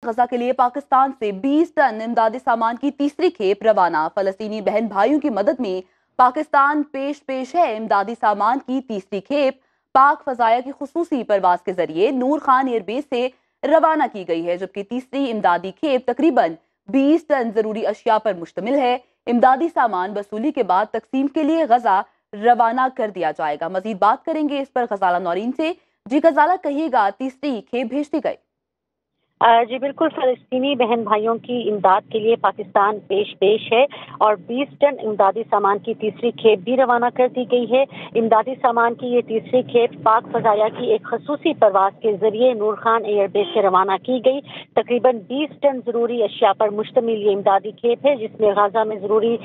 غزہ کے لیے پاکستان سے 20 ٹن امدادی سامان کی تیسری کھیپ روانہ۔ فلسطینی بہن بھائیوں کی مدد میں پاکستان پیش ہے۔ امدادی سامان کی تیسری کھیپ پاک فضائیہ کی خصوصی پرواز کے ذریعے نور خان ایئر بیس سے روانہ کی گئی ہے، جبکہ تیسری امدادی کھیپ تقریباً 20 ٹن ضروری اشیاء پر مشتمل ہے۔ امدادی سامان وصولی کے بعد تقسیم کے لیے غزہ روانہ کر دیا جائے گا۔ مزید بات کریں گے اس پر غزالہ نورین سے۔ جی غزالہ، کہیے گا تیسری کھیپ بھیج دی گئی؟ جی بالکل، فلسطینی بہن بھائیوں کی امداد کے لیے پاکستان پیش ہے اور 20 ٹن امدادی سامان کی تیسری کھیپ بھی روانہ کر دی گئی ہے۔ امدادی سامان کی یہ تیسری کھیپ پاک فضائیہ کی ایک خصوصی پرواز کے ذریعے نور خان ایئر بیس سے روانہ کی گئی۔ تقریباً 20 ٹن ضروری اشیاء پر مشتمل یہ امدادی کھیپ ہے، جس میں غزہ میں ضروری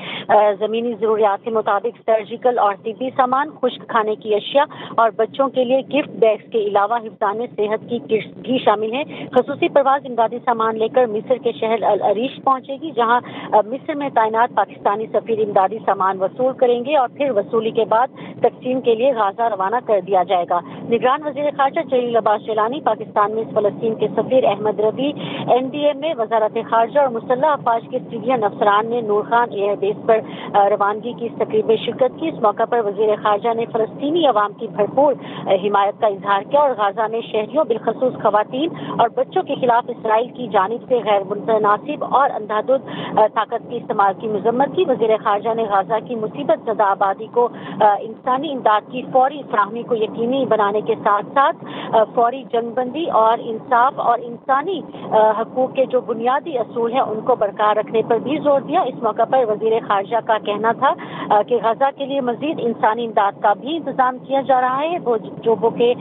زمینی ضروریات کے مطابق سرجیکل اور طبی سامان، خشک کھانے کی اشیاء اور بچوں کے لیے گفٹ بیگز کے علاوہ حفظان صحت کی کٹس بھی شامل ہیں۔ خصوصی پرواز امدادی سامان لے کر مصر کے شہر العریش پہنچے گی، جہاں مصر میں تعینات پاکستانی سفیر امدادی سامان وصول کریں گے اور پھر وصولی کے بعد تقسیم کے لیے غزہ روانہ کر دیا جائے گا۔ نگران وزیر خارجہ جلیل عباس جیلانی، پاکستان میں فلسطین کے سفیر احمد ربیع، NDM میں وزارت خارجہ اور مسلح افواج کے سینئر افسران نے نور خان ایئر بیس پر روانگی کی اس تقریب میں شرکت کی۔ اس موقع پر وزیر خارجہ نے فلسطینی عوام کی بھرپور حمایت کا اظہار کیا اور غزہ میں شہریوں بالخصوص خواتین اور بچوں کے خلاف اسرائیل کی جانب سے غیر متناسب اور اندھادھند طاقت کے استعمال کی مذمت کی۔ وزیر خارجہ نے غزہ کی مصیبت زدہ آبادی کو انسانی امداد کی فوری فراہمی کو یقینی بنانے کے ساتھ ساتھ فوری جنگ بندی اور انصاف اور انسانی حقوق کے جو بنیادی اصول ہیں ان کو برقرار رکھنے پر بھی زور دیا۔ اس موقع پر وزیر خارجہ کا کہنا تھا کہ غزہ کے لیے مزید انسانی امداد کا بھی انتظام کیا جا رہا ہے، جو کہ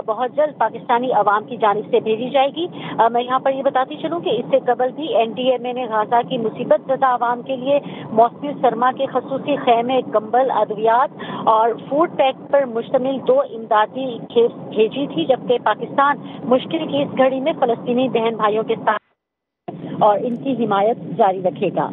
بہت جلد پاکستانی عوام کی جانب سے بھیجی جائے گی۔ میں یہاں پر یہ بتاتی چلوں کہ اس سے قبل بھی NDMA نے غزہ کی مصیبت زدہ عوام کے لیے موسمی سرما کے خصوصی خیمے، کمبل، ادویات اور فوڈ پیک پر مشتمل 2 امدادی کھیپ بھیجی تھی، جبکہ پاکستان مشکل کی اس گھڑی میں فلسطینی بہن بھائیوں کے ساتھ اور ان کی حمایت جاری رکھے گا۔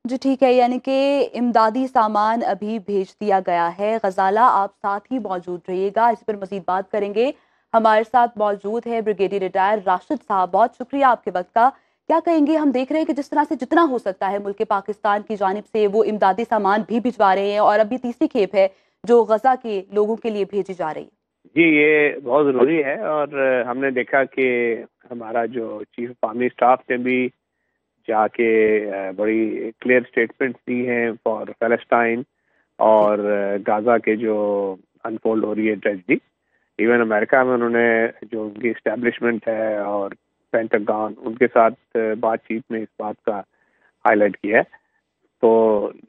جی ٹھیک ہے، یعنی کہ امدادی سامان ابھی بھیج دیا گیا ہے۔ غزالہ، آپ ساتھ ہی موجود رہیے گا، اس پر مزید بات کریں گے۔ ہمارے ساتھ موجود ہے بریگیڈیئر ریٹائر راشد صاحب، بہت شکریہ آپ کے وقت کا۔ کیا کہیں گے؟ ہم دیکھ رہے ہیں کہ جس طرح سے جتنا ہو سکتا ہے ملک پاکستان کی جانب سے وہ امدادی سامان بھی بھجوا رہے ہیں، اور ابھی تیسری کھیپ ہے جو غزہ کے لوگوں کے لیے بھیجی جا رہی ہے۔ جی، یہ بہت ضروری ہے، اور ہم نے دیکھا کہ ہمارا جو چیف آف آرمی اسٹاف نے بھی جا کے بڑی کلیئر اسٹیٹمنٹ دی ہیں فار فلسطین اور غزہ کے جو انفولڈ ہو رہی ہے ٹریجڈی۔ ایون امریکہ میں انہوں نے جو ان کی اسٹیبلشمنٹ ہے اور پینٹاگون، ان کے ساتھ بات چیت میں اس بات کا ہائی لائٹ کیا ہے۔ تو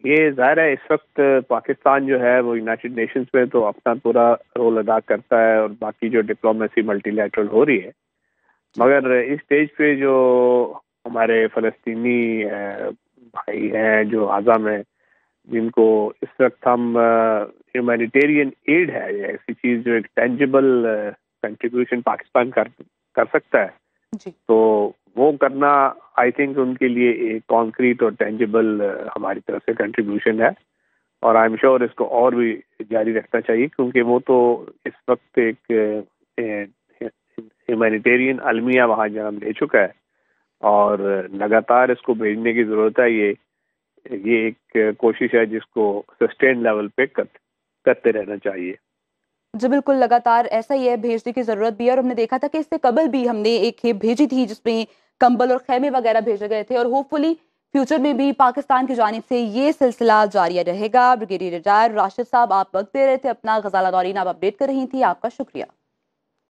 یہ ظاہر ہے اس وقت پاکستان جو ہے وہ یونائٹڈ نیشنز میں تو اپنا پورا رول ادا کرتا ہے، اور باقی جو ڈپلومیسی ملٹی لیٹرل ہو رہی ہے، مگر اس اسٹیج پہ جو ہمارے فلسطینی بھائی ہیں جو غزہ میں، جن کو اس وقت ہم ہیومینیٹیرین ایڈ ہے، ایسی چیز جو ایک ٹینجیبل کنٹریبیوشن پاکستان کر سکتا ہے، جی، تو وہ کرنا آئی تھنک ان کے لیے ایک کانکریٹ اور ٹینجیبل ہماری طرف سے کنٹریبیوشن ہے، اور آئی ایم شیور اس کو اور بھی جاری رکھنا چاہیے، کیونکہ وہ تو اس وقت ایک ہیومینیٹیرین المیہ وہاں جنم لے چکا ہے، اور لگاتار اس کو بھیجنے کی ضرورت ہے۔ یہ ایک کوشش ہے جس کو سسٹین لیول پہ کرتے رہنا چاہیے۔ جی بالکل، لگاتار ایسا ہی ہے، بھیجنے کی ضرورت بھی ہے، اور ہم نے دیکھا تھا کہ اس سے قبل بھی ہم نے ایک کھیپ بھیجی تھی جس میں کمبل اور خیمے وغیرہ بھیجے گئے تھے، اور ہوپ فلی فیوچر میں بھی پاکستان کی جانب سے یہ سلسلہ جاری رہے گا۔ بریگیڈیئر ریٹائر راشد صاحب، آپ وقت دے رہے تھے اپنا، غزالہ نورین آپ اپڈیٹ کر رہی تھی، آپ کا شکریہ۔